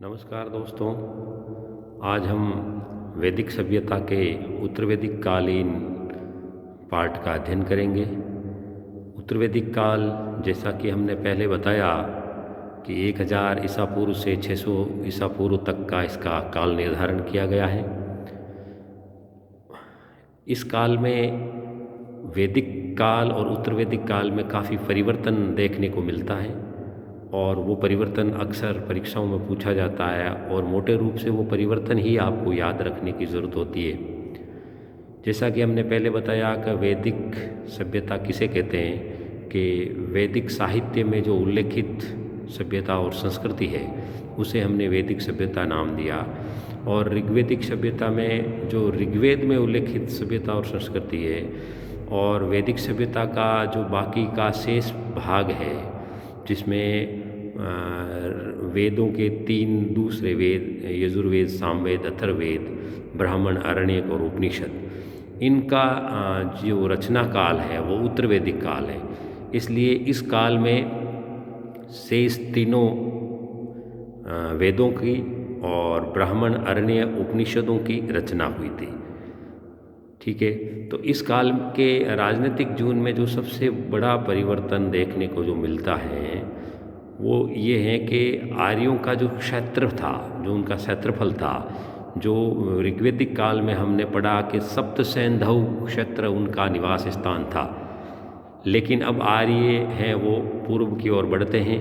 नमस्कार दोस्तों। आज हम वैदिक सभ्यता के उत्तर वैदिक कालीन पार्ट का अध्ययन करेंगे। उत्तर वैदिक काल, जैसा कि हमने पहले बताया कि 1000 ईसा पूर्व से 600 ईसा पूर्व तक का इसका काल निर्धारण किया गया है। इस काल में वैदिक काल और उत्तर वैदिक काल में काफ़ी परिवर्तन देखने को मिलता है और वो परिवर्तन अक्सर परीक्षाओं में पूछा जाता है और मोटे रूप से वो परिवर्तन ही आपको याद रखने की ज़रूरत होती है। जैसा कि हमने पहले बताया कि वैदिक सभ्यता किसे कहते हैं, कि वैदिक साहित्य में जो उल्लेखित सभ्यता और संस्कृति है उसे हमने वैदिक सभ्यता नाम दिया। और ऋग्वैदिक सभ्यता में जो ऋग्वेद में उल्लेखित सभ्यता और संस्कृति है और वैदिक सभ्यता का जो बाकी का शेष भाग है, जिसमें वेदों के 3 दूसरे वेद यजुर्वेद, सामवेद, अथर्ववेद, ब्राह्मण, आरण्यक और उपनिषद, इनका जो रचना काल है वो उत्तर वैदिक काल है। इसलिए इस काल में शेष तीनों वेदों की और ब्राह्मण, आरण्य, उपनिषदों की रचना हुई थी। ठीक है, तो इस काल के राजनीतिक जीवन में जो सबसे बड़ा परिवर्तन देखने को जो मिलता है वो ये है कि आर्यों का जो क्षेत्र था, जो उनका क्षेत्रफल था, जो ऋग्वैदिक काल में हमने पढ़ा कि सप्तसैंधव क्षेत्र उनका निवास स्थान था, लेकिन अब आर्य हैं वो पूर्व की ओर बढ़ते हैं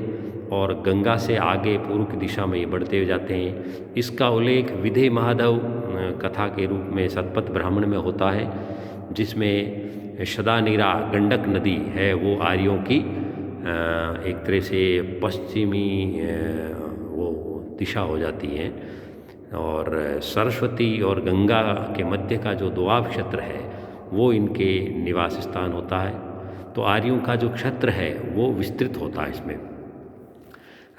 और गंगा से आगे पूर्व की दिशा में ये बढ़ते हुए जाते हैं। इसका उल्लेख विधेय महाधव कथा के रूप में शतपथ ब्राह्मण में होता है, जिसमें शदानीरा गंडक नदी है वो आर्यों की एक तरह से पश्चिमी वो दिशा हो जाती है और सरस्वती और गंगा के मध्य का जो दोआब क्षेत्र है वो इनके निवास स्थान होता है। तो आर्यों का जो क्षेत्र है वो विस्तृत होता है। इसमें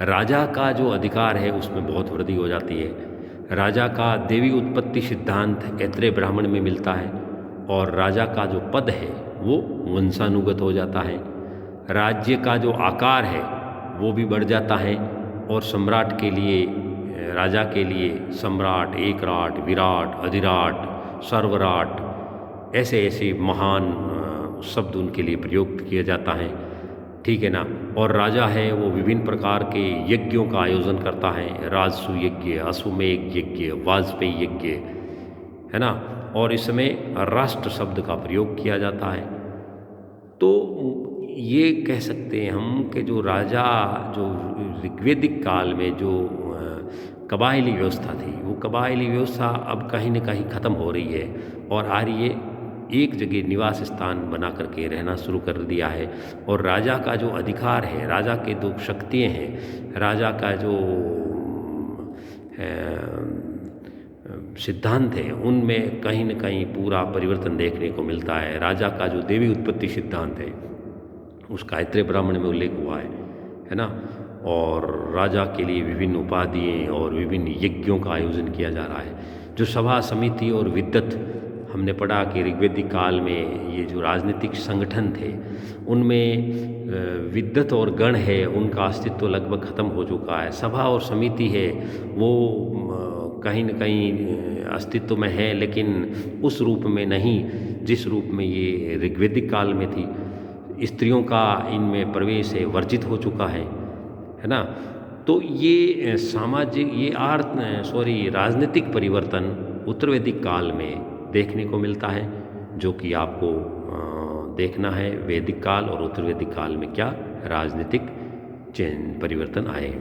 राजा का जो अधिकार है उसमें बहुत वृद्धि हो जाती है। राजा का देवी उत्पत्ति सिद्धांत ऐत्रेय ब्राह्मण में मिलता है और राजा का जो पद है वो वंशानुगत हो जाता है। राज्य का जो आकार है वो भी बढ़ जाता है और सम्राट के लिए, राजा के लिए सम्राट, एकराट, विराट, अधिराट, सर्वराट, ऐसे ऐसे महान शब्द उनके लिए प्रयुक्त किया जाता है। ठीक है ना। और राजा है वो विभिन्न प्रकार के यज्ञों का आयोजन करता है, राजसु यज्ञ, अश्वमेध यज्ञ, वाजपेयी यज्ञ, है ना। और इसमें राष्ट्र शब्द का प्रयोग किया जाता है। तो ये कह सकते हैं हम कि जो राजा, जो ऋग्वैदिक काल में जो कबायली व्यवस्था थी, वो कबायली व्यवस्था अब कहीं न कहीं ख़त्म हो रही है और आर्य एक जगह निवास स्थान बना करके रहना शुरू कर दिया है। और राजा का जो अधिकार है, राजा के दो शक्तियाँ हैं, राजा का जो सिद्धांत है उनमें कहीं न कहीं पूरा परिवर्तन देखने को मिलता है। राजा का जो देवी उत्पत्ति सिद्धांत है उसका ऐत्रेय ब्राह्मण में उल्लेख हुआ है ना। और राजा के लिए विभिन्न उपाधियाँ और विभिन्न यज्ञों का आयोजन किया जा रहा है। जो सभा, समिति और विद्वत, हमने पढ़ा कि ऋग्वैदिक काल में ये जो राजनीतिक संगठन थे उनमें विद्वत और गण है उनका अस्तित्व लगभग ख़त्म हो चुका है। सभा और समिति है वो कहीं न कहीं अस्तित्व में है, लेकिन उस रूप में नहीं जिस रूप में ये ऋग्वैदिक काल में थी। स्त्रियों का इनमें प्रवेश है वर्जित हो चुका है ना। तो ये सामाजिक, ये राजनीतिक परिवर्तन उत्तर वैदिक काल में देखने को मिलता है, जो कि आपको देखना है वैदिक काल और उत्तर वैदिक काल में क्या राजनीतिक परिवर्तन आए।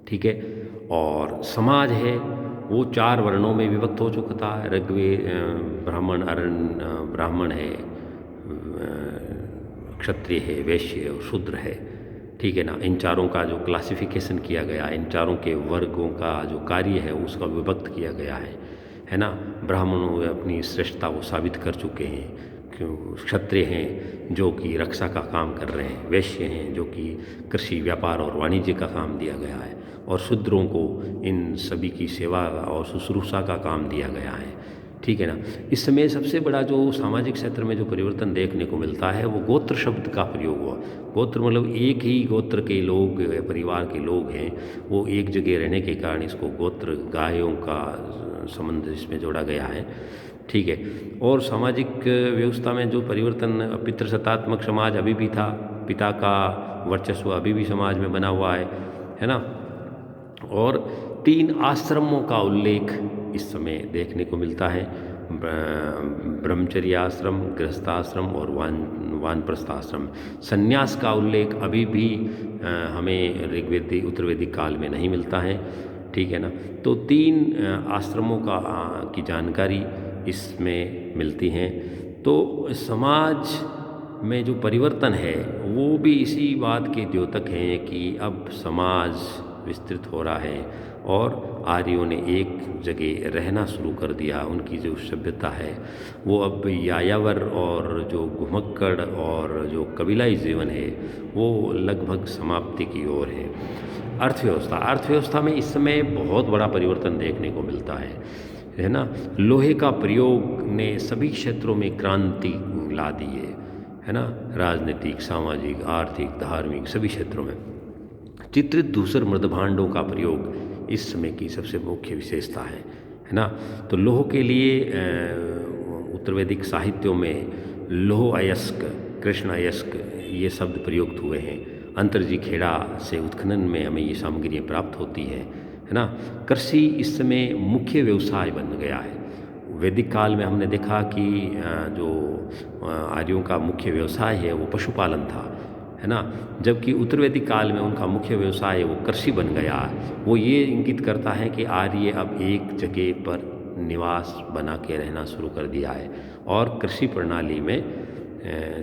ठीक है। और समाज है वो 4 वर्णों में विभक्त हो चुका था। ऋग्वेद, ब्राह्मण, ब्राह्मण है, क्षत्रिय है, वैश्य और शूद्र है। ठीक है ना। इन चारों का जो क्लासिफिकेशन किया गया, इन चारों के वर्गों का जो कार्य है उसका विभक्त किया गया है ना। ब्राह्मणों अपनी श्रेष्ठता वो साबित कर चुके हैं, क्यों। क्षत्रिय हैं जो कि रक्षा का काम कर रहे हैं, वैश्य हैं जो कि कृषि, व्यापार और वाणिज्य का काम दिया गया है, और शूद्रों को इन सभी की सेवा और शुश्रूषा का काम दिया गया है। ठीक है ना। इस समय सबसे बड़ा जो सामाजिक क्षेत्र में जो परिवर्तन देखने को मिलता है वो गोत्र शब्द का प्रयोग हुआ। गोत्र मतलब एक ही गोत्र के लोग या परिवार के लोग हैं, वो एक जगह रहने के कारण इसको गोत्र गायों का संबंध इसमें जोड़ा गया है। ठीक है। और सामाजिक व्यवस्था में जो परिवर्तन, पितृसत्तात्मक समाज अभी भी था, पिता का वर्चस्व अभी भी समाज में बना हुआ है ना। और 3 आश्रमों का उल्लेख इस समय देखने को मिलता है, ब्रह्मचर्य आश्रम, गृहस्थाश्रम और वानप्रस्थ आश्रम। संन्यास का उल्लेख अभी भी हमें ऋग्वेदिक उत्तरवेदिक काल में नहीं मिलता है, ठीक है ना। तो 3 आश्रमों की जानकारी इसमें मिलती हैं। तो समाज में जो परिवर्तन है वो भी इसी बात के द्योतक हैं कि अब समाज विस्तृत हो रहा है और आर्यों ने एक जगह रहना शुरू कर दिया। उनकी जो सभ्यता है वो अब यायावर और जो घुमक्कड़ और जो कबीलाई जीवन है वो लगभग समाप्ति की ओर है। अर्थव्यवस्था में इस समय बहुत बड़ा परिवर्तन देखने को मिलता है ना। लोहे का प्रयोग ने सभी क्षेत्रों में क्रांति ला दी है ना, राजनीतिक, सामाजिक, आर्थिक, धार्मिक सभी क्षेत्रों में। चित्रित धूसर मृदभांडों का प्रयोग इस समय की सबसे मुख्य विशेषता है ना। तो लोह के लिए उत्तरवैदिक साहित्यों में लोह अयस्क, कृष्ण अयस्क ये शब्द प्रयुक्त हुए हैं। अंतर्जी खेड़ा से उत्खनन में हमें ये सामग्रियाँ प्राप्त होती है ना। कृषि इस समय मुख्य व्यवसाय बन गया है। वैदिक काल में हमने देखा कि जो आर्यों का मुख्य व्यवसाय है वो पशुपालन था, है ना। जबकि उत्तरवैदिक काल में उनका मुख्य व्यवसाय वो कृषि बन गया। वो ये इंगित करता है कि आर्य अब एक जगह पर निवास बना के रहना शुरू कर दिया है और कृषि प्रणाली में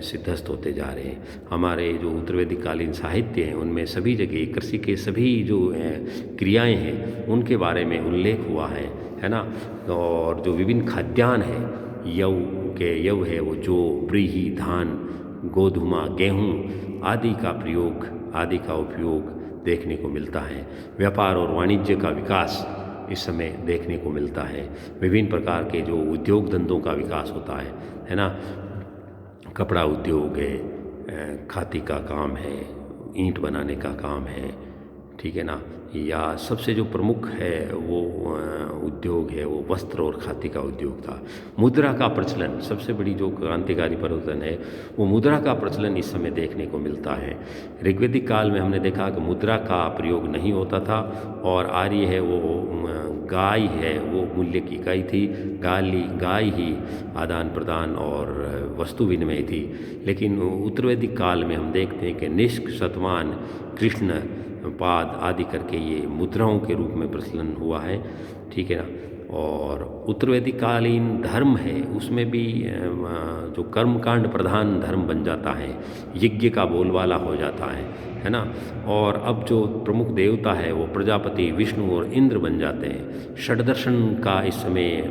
सिद्धस्त होते जा रहे हैं। हमारे जो उत्तरवैदिक कालीन साहित्य हैं उनमें सभी जगह कृषि के सभी जो क्रियाएं हैं उनके बारे में उल्लेख हुआ है ना। और जो विभिन्न खाद्यान्न है, यव है वो जो, व्रीहि, धान, गोधुमा, गेहूँ आदि का उपयोग देखने को मिलता है। व्यापार और वाणिज्य का विकास इस समय देखने को मिलता है। विभिन्न प्रकार के जो उद्योग धंधों का विकास होता है ना। कपड़ा उद्योग है, खादी का काम है, ईंट बनाने का काम है, ठीक है ना। या सबसे जो प्रमुख है वो उद्योग है वो वस्त्र और खादी का उद्योग था। मुद्रा का प्रचलन, सबसे बड़ी जो क्रांतिकारी परिवर्तन है वो मुद्रा का प्रचलन इस समय देखने को मिलता है। ऋग्वेदिक काल में हमने देखा कि मुद्रा का प्रयोग नहीं होता था और आर्य है वो गाय है वो मूल्य की इकाई थी। गाय ही आदान प्रदान और वस्तु विनिमय थी। लेकिन उत्तरवैदिक काल में हम देखते हैं कि निष्क, शतमान, कृष्ण पाद आदि करके ये मुद्राओं के रूप में प्रचलन हुआ है, ठीक है ना। और उत्तरवैदिक कालीन धर्म है उसमें भी जो कर्मकांड प्रधान धर्म बन जाता है, यज्ञ का बोलबाला हो जाता है ना। और अब जो प्रमुख देवता है वो प्रजापति, विष्णु और इंद्र बन जाते हैं। षड्दर्शन का इस समय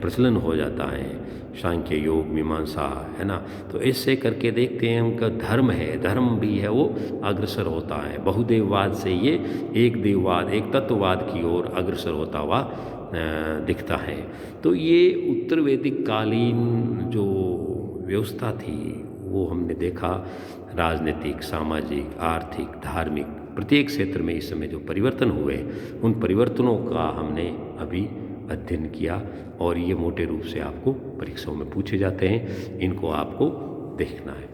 प्रचलन हो जाता है, सांख्य, योग, मीमांसा, है ना। तो ऐसे करके देखते हैं उनका धर्म भी है वो अग्रसर होता है। बहुदेववाद से ये एक देववाद, एक तत्ववाद की ओर अग्रसर होता हुआ दिखता है। तो ये उत्तरवैदिक कालीन जो व्यवस्था थी वो हमने देखा, राजनीतिक, सामाजिक, आर्थिक, धार्मिक प्रत्येक क्षेत्र में इस समय जो परिवर्तन हुए उन परिवर्तनों का हमने अभी अध्ययन किया और ये मोटे रूप से आपको परीक्षाओं में पूछे जाते हैं, इनको आपको देखना है।